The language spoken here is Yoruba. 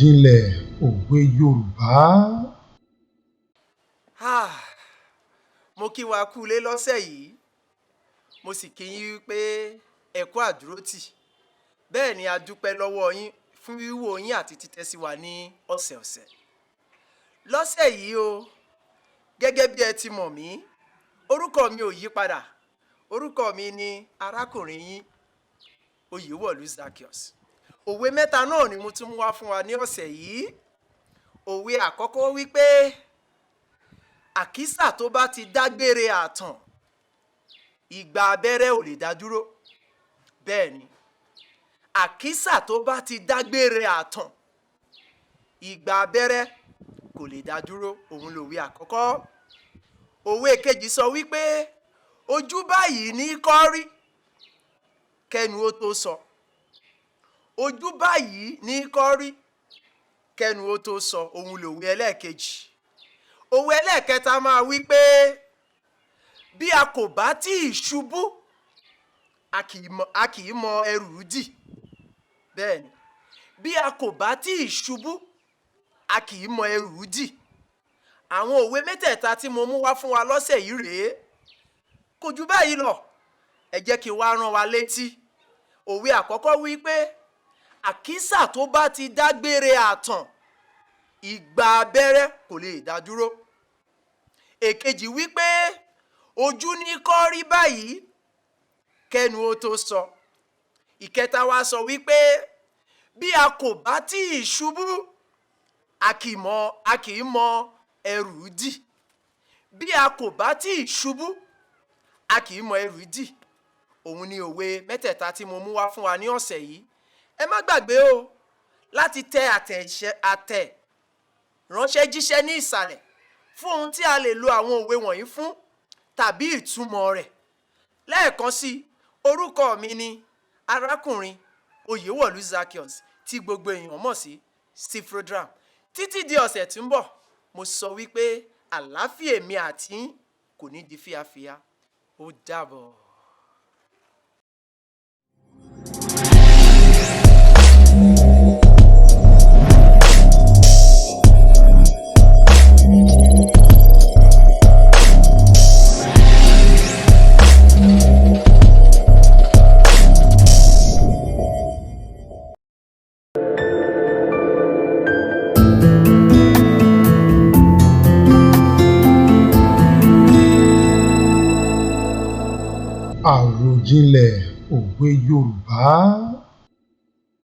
Àròjinlẹ̀ òwe Yorùbá. Mo kí wa kú ilé lọ́sẹ̀ yìí, mo sì kí yín wípé ẹ kú àdúrótì. Bẹ́ẹ̀ ni a dúpẹ́ lọ́wọ́ yín fún wíwò yín àti títẹ́sí wa ní ọ̀sẹ̀ọ̀sẹ̀. Lọ́sẹ̀ yìí o, gẹ́gẹ́ bí ẹ ti mọ̀ mí, orúkọ mi ò yí padà. Orúkọ mi ni arákùnrin yín Oyèwọ̀lú Zaccheaus. Òwe mẹ́ta náà ni mo tún mú wá fún wa ní ọ̀sẹ̀ yìí. Òwe àkọ́kọ́ wípé àkísà tó bá ti dágbére ààtàn, ìgbà abẹ́rẹ́ ò lè dá dúró. Bẹ́ẹ̀ ni, àkísà tó bá ti dágbére ààtàn, ìgbà abẹ́rẹ́ kò lè dá dúró. Òun lòwe àkọ́kọ́. Òwe kejì sọ wípé ojú báyìí ní kọ́rí kẹnu ó tó sọ. Ojú báyìí ní kọ́rí kẹnu ó tó sọ. Òun lòwe ẹlẹ́ẹ̀kejì. Òwe ẹlẹ́ẹ̀kẹta máa wí pé bí a kò bá tí ì ṣubú, a kì í mọ ẹrù dì. Bẹ́ẹ̀ ni, bí a kò bá tí ì ṣubú, a kì í mọ ẹrù dì. Àwọn òwe mẹ́tẹ̀ẹ̀ta tí mo mú wá fún wa lọ́sẹ̀ yìí rèé. Kò jù báyìí lọ. Ẹ jẹ́ kí n wá rán wa létí. Òwe àkọ́kọ́ wí pé àkísà tó bá ti dágbére ààtàn, ìgbà abẹ́rẹ́ kò lè dá dúró. Èkejì wí pé ojú ní kọ́rí báyìí kẹnu ó tó sọ. Ìkẹta wá sọ wípé bí a kò bá tí ì ṣubú, a kì í mọ ẹrù dì. Bí a kò bá tí ì ṣubú, a kì í mọ ẹrù dì. Òun ni òwe mẹ́tẹ̀ẹ̀ta tí mo mú wá fún wa ní ọ̀sẹ̀ yìí. Ẹ má gbàgbé o láti tẹ ránṣẹ́ jíṣẹ́ ní ìsàlẹ̀ fún ohun tí a lè lo àwọn òwe wọ̀nyí fún tàbí ìtumọ̀ rẹ̀. Lẹ́ẹ̀kan sí, orúkọ mi ni arákùnrin Oyèwọ̀lú Zaccheaus tí gbogbo èèyàn mọ̀ sí Stifrodram. Títí di ọ̀sẹ̀ tí ń bọ̀, mo sọ wípé àlàáfíà èmi àti yín kò ní di fíafíà. Ó dàbọ̀. Àròjinlẹ̀ òwe Yorùbá.